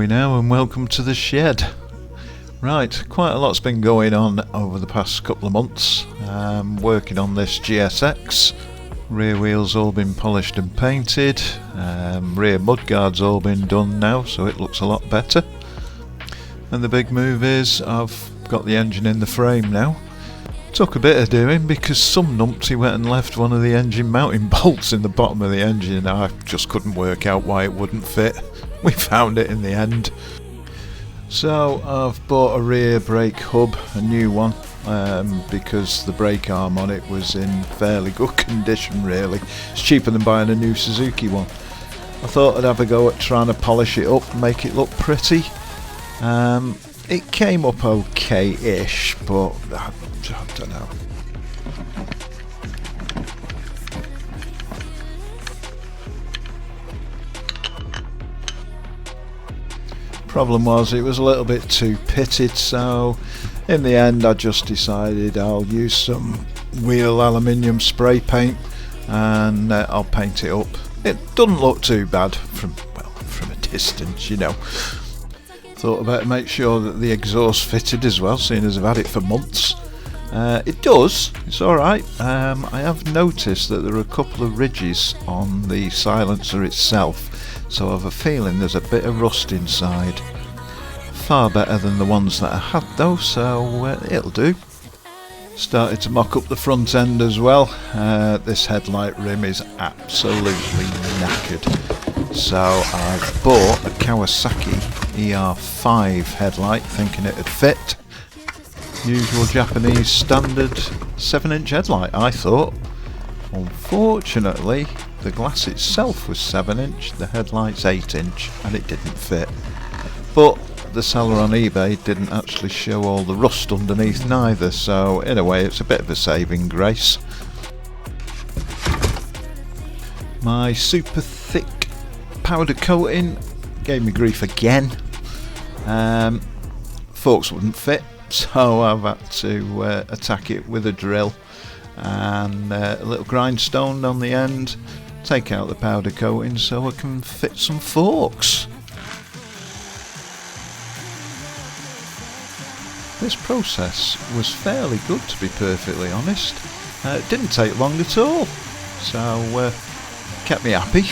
we now, and welcome to the shed. Right, quite a lot's been going on over the past couple of months. Working on this GSX. Rear wheels all been polished and painted. Rear mudguards all been done now, so it looks a lot better. And the big move is I've got the engine in the frame now. Took a bit of doing because some numpty went and left one of the engine mounting bolts in the bottom of the engine. I just couldn't work out why it wouldn't fit. We found it in the end. So I've bought a rear brake hub, a new one, because the brake arm on it was in fairly good condition really. It's cheaper than buying a new Suzuki one. I thought I'd have a go at trying to polish it up and make it look pretty. It came up okay-ish, but I don't know. Problem was it was a little bit too pitted, so in the end I just decided I'll use some wheel aluminium spray paint and I'll paint it up. It doesn't look too bad from a distance, you know. Thought about to make sure that the exhaust fitted as well, seeing as I've had it for months. It does, it's alright. I have noticed that there are a couple of ridges on the silencer itself, so I have a feeling there's a bit of rust inside. Far better than the ones that I had though, so it'll do. Started to mock up the front end as well. This headlight rim is absolutely knackered. So I've bought a Kawasaki ER5 headlight thinking it'd fit. Usual Japanese standard 7-inch headlight, I thought. Unfortunately, the glass itself was 7-inch, the headlight's 8-inch, and it didn't fit. But the seller on eBay didn't actually show all the rust underneath neither, so in a way it's a bit of a saving grace. My super thick powder coating gave me grief again. Forks wouldn't fit, so I've had to attack it with a drill and a little grindstone on the end, take out the powder coating so I can fit some forks. This process was fairly good, to be perfectly honest. It didn't take long at all, so kept me happy.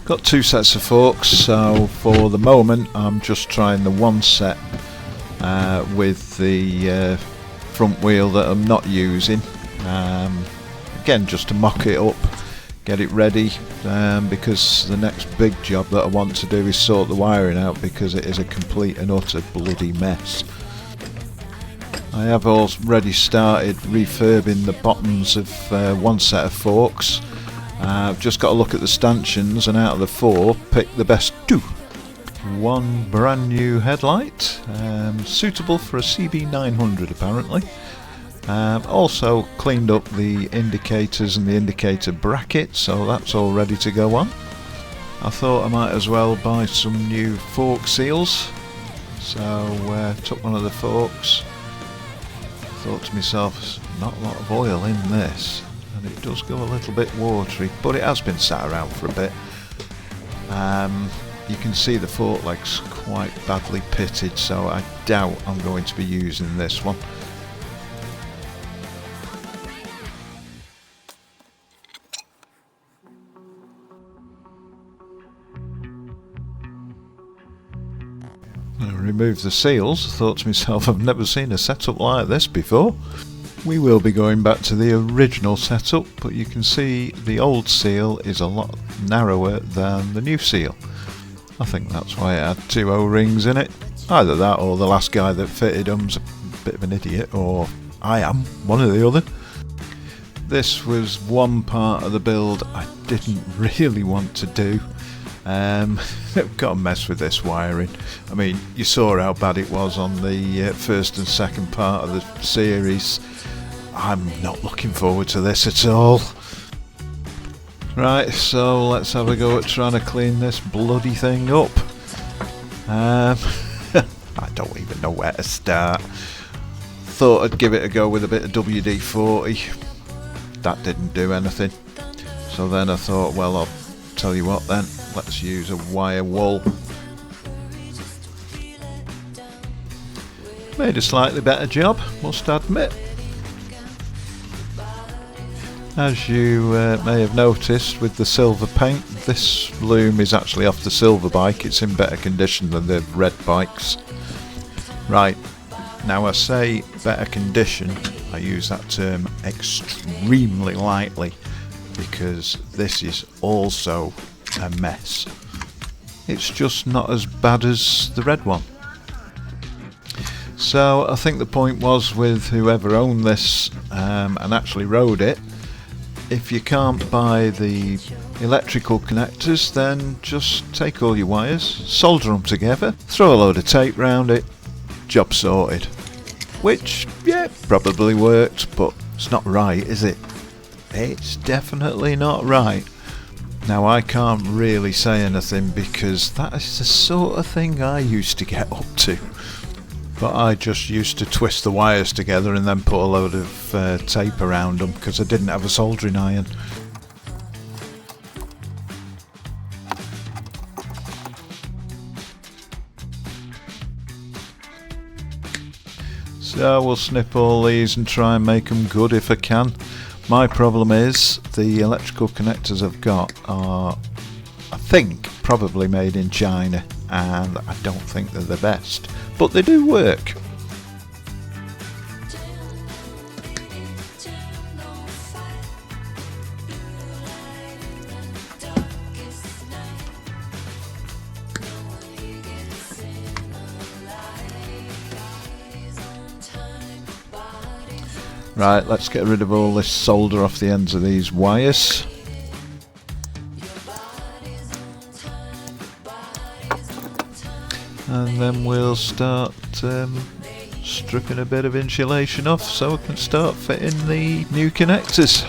Got two sets of forks, so for the moment I'm just trying the one set with the front wheel that I'm not using. Again, just to mock it up, get it ready, because the next big job that I want to do is sort the wiring out because it is a complete and utter bloody mess. I have already started refurbing the bottoms of one set of forks. I've just got to look at the stanchions and out of the four pick the best two. One brand new headlight, suitable for a CB900 apparently. Also cleaned up the indicators and the indicator bracket, so that's all ready to go on. I thought I might as well buy some new fork seals, so took one of the forks. Thought to myself, there's not a lot of oil in this. It does go a little bit watery, but it has been sat around for a bit. You can see the fork leg's quite badly pitted, so I doubt I'm going to be using this one. I removed the seals. Thought to myself, I've never seen a setup like this before. We will be going back to the original setup, but you can see the old seal is a lot narrower than the new seal. I think that's why it had two O-rings in it. Either that or the last guy that fitted them's a bit of an idiot, or I am, one or the other. This was one part of the build I didn't really want to do. I've got to mess with this wiring. I mean, you saw how bad it was on the first and second part of the series. I'm not looking forward to this at all. Right, so let's have a go at trying to clean this bloody thing up. I don't even know where to start. Thought I'd give it a go with a bit of WD-40. That didn't do anything. So then I thought, well, I'll tell you what then, let's use a wire wool. Made a slightly better job, must admit. As you may have noticed with the silver paint, this loom is actually off the silver bike. It's in better condition than the red bikes. Right, now I say better condition, I use that term extremely lightly because this is also a mess. It's just not as bad as the red one. So I think the point was with whoever owned this and actually rode it, if you can't buy the electrical connectors, then just take all your wires, solder them together, throw a load of tape round it, job sorted. Which, yeah, probably worked, but it's not right, is it? It's definitely not right. Now I can't really say anything because that is the sort of thing I used to get up to. But I just used to twist the wires together and then put a load of tape around them because I didn't have a soldering iron. So we'll snip all these and try and make them good if I can. My problem is the electrical connectors I've got are, I think, probably made in China, and I don't think they're the best, but they do work. Right, let's get rid of all this solder off the ends of these wires. And then we'll start stripping a bit of insulation off so we can start fitting the new connectors.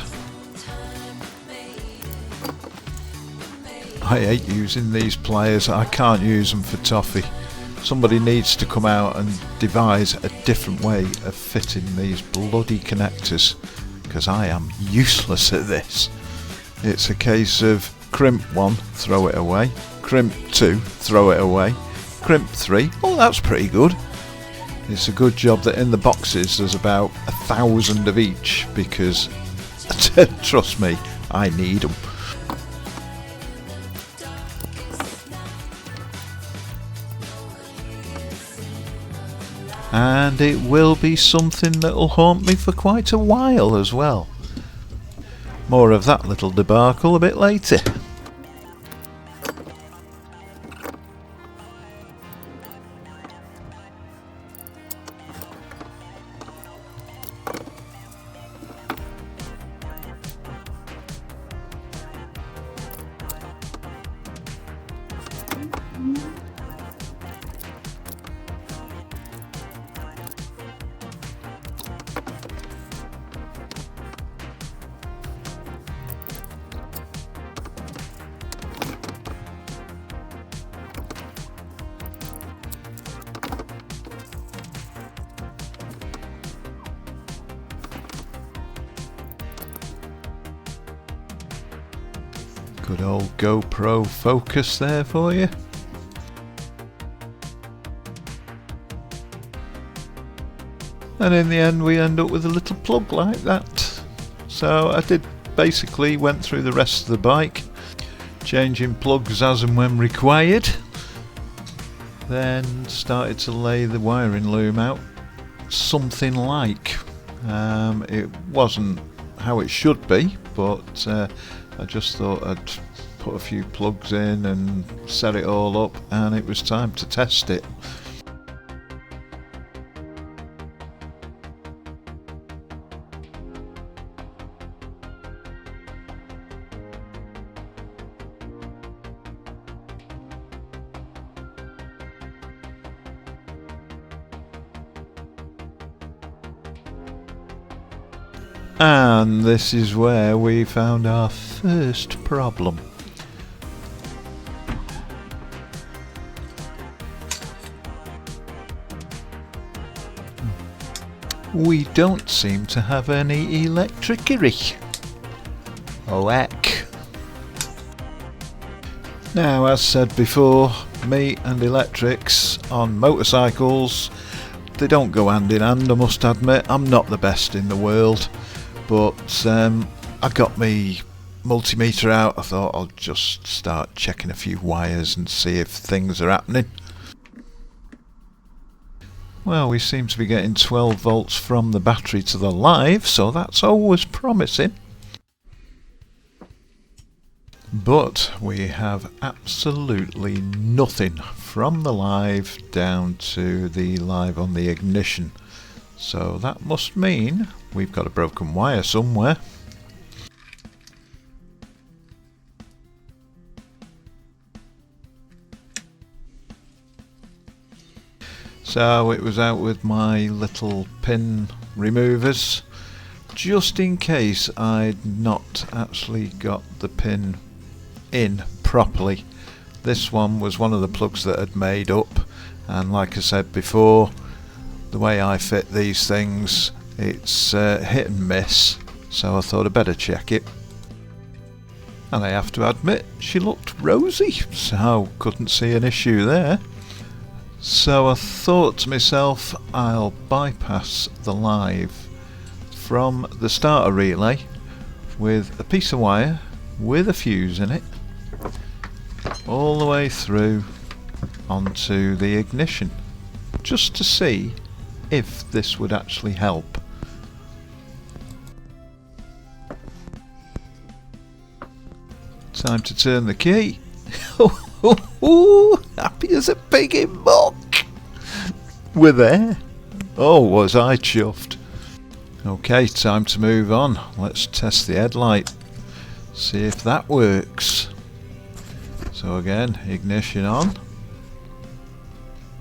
I hate using these pliers, I can't use them for toffee. Somebody needs to come out and devise a different way of fitting these bloody connectors, because I am useless at this. It's a case of crimp 1, throw it away, crimp 2, throw it away, crimp 3, oh that's pretty good. It's a good job that in the boxes there's about 1,000 of each, because trust me, I need them. And it will be something that'll haunt me for quite a while as well. More of that little debacle a bit later. Good old GoPro focus there for you. And in the end we end up with a little plug like that. So I basically went through the rest of the bike, changing plugs as and when required. Then started to lay the wiring loom out, something like. It wasn't how it should be, but I just thought I'd put a few plugs in and set it all up, and it was time to test it. And this is where we found our first problem. We don't seem to have any electricity. Oh heck. Now, as said before, me and electrics on motorcycles, they don't go hand in hand, I must admit. I'm not the best in the world, but I got my multimeter out. I thought I'll just start checking a few wires and see if things are happening. Well, we seem to be getting 12 volts from the battery to the live, so that's always promising. But we have absolutely nothing from the live down to the live on the ignition. So that must mean we've got a broken wire somewhere. So it was out with my little pin removers, just in case I'd not actually got the pin in properly. This one was one of the plugs that had made up, and like I said before, the way I fit these things, it's hit and miss, so I thought I'd better check it. And I have to admit, she looked rosy, so couldn't see an issue there. So I thought to myself, I'll bypass the live from the starter relay with a piece of wire with a fuse in it, all the way through onto the ignition, just to see if this would actually help. Time to turn the key. Happy as a pig in muck. We're there. Oh, was I chuffed. Okay, time to move on. Let's test the headlight. See if that works. So again, ignition on.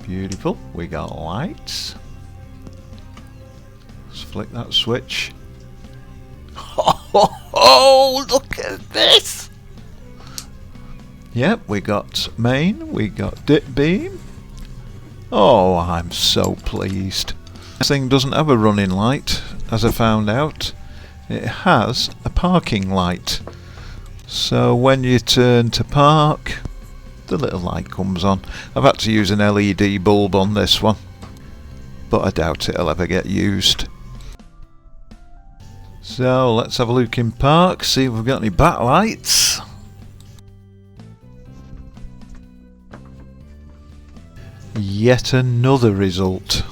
Beautiful. We got lights. Let's flick that switch. Oh, look at this. Yep, we got main, we got dip beam. Oh, I'm so pleased. This thing doesn't have a running light, as I found out. It has a parking light. So when you turn to park, the little light comes on. I've had to use an LED bulb on this one, but I doubt it'll ever get used. So let's have a look in park, see if we've got any backlights. Yet another result.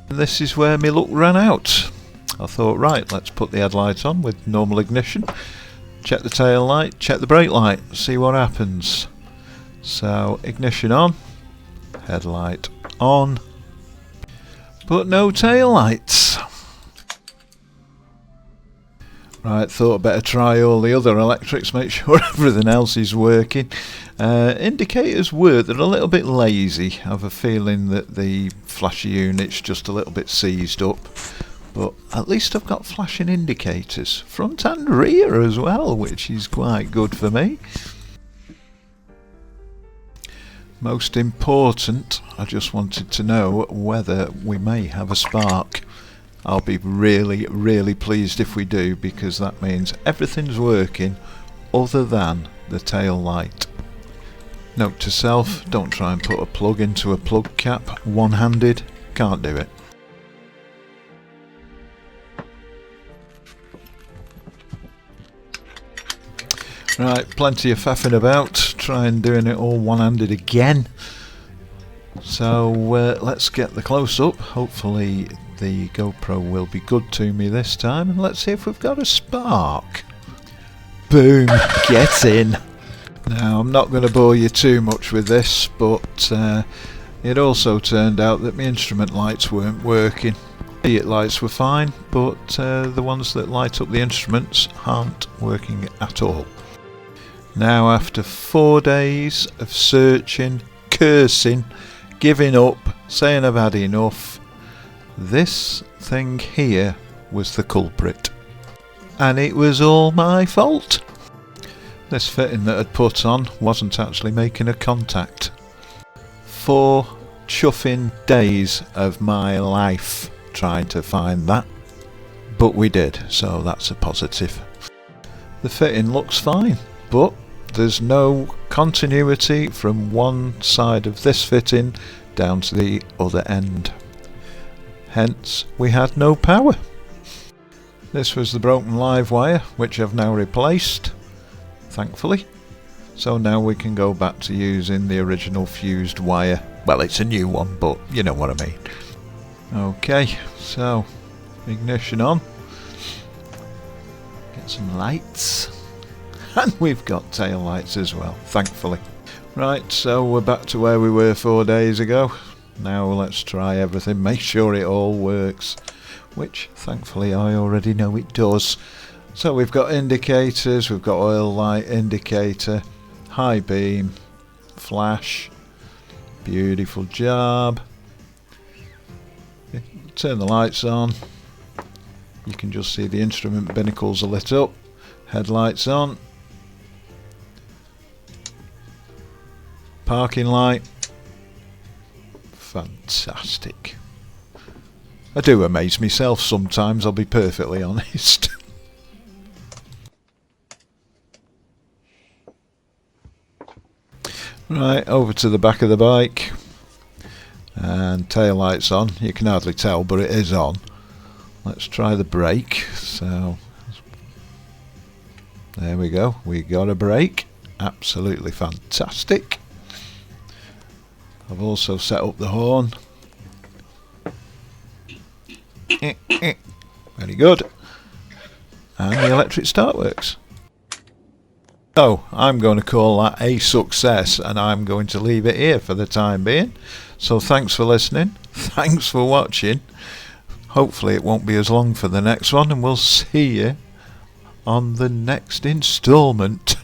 This is where my luck ran out. I thought, right, let's put the headlight on with normal ignition, check the tail light, check the brake light, see what happens. So ignition on, headlight on, but no tail lights. Right, thought I'd better try all the other electrics, make sure everything else is working. Indicators work, they're a little bit lazy. I have a feeling that the flasher unit's just a little bit seized up. But at least I've got flashing indicators, front and rear as well, which is quite good for me. Most important, I just wanted to know whether we may have a spark. I'll be really, really pleased if we do, because that means everything's working other than the tail light. Note to self, don't try and put a plug into a plug cap one-handed, can't do it. Right, plenty of faffing about, try and doing it all one-handed again. So let's get the close-up. Hopefully the GoPro will be good to me this time, and let's see if we've got a spark. Boom, get in. Now I'm not going to bore you too much with this, but it also turned out that my instrument lights weren't working. The lights were fine, but the ones that light up the instruments aren't working at all. Now, after 4 days of searching, cursing, giving up, saying I've had enough, this thing here was the culprit. and it was all my fault. This fitting that I'd put on wasn't actually making a contact. 4 chuffing days of my life trying to find that, but we did, so that's a positive. The fitting looks fine, but there's no continuity from one side of this fitting down to the other end. Hence, we had no power. This was the broken live wire, which I've now replaced, thankfully. So now we can go back to using the original fused wire. Well, it's a new one, but you know what I mean. Okay, so ignition on. Get some lights. And we've got tail lights as well, thankfully. Right, so we're back to where we were 4 days ago. Now let's try everything, make sure it all works, which thankfully I already know it does. So we've got indicators, we've got oil light indicator, high beam, flash, beautiful job. Turn the lights on, you can just see the instrument binnacles are lit up, headlights on, parking light. Fantastic. I do amaze myself sometimes, I'll be perfectly honest. Right, over to the back of the bike, and tail lights on. You can hardly tell, but it is on. Let's try the brake. So there we go, we got a brake. Absolutely fantastic. I've also set up the horn. Very good. And the electric start works. So I'm going to call that a success, and I'm going to leave it here for the time being. So thanks for listening. Thanks for watching. Hopefully it won't be as long for the next one, and we'll see you on the next instalment.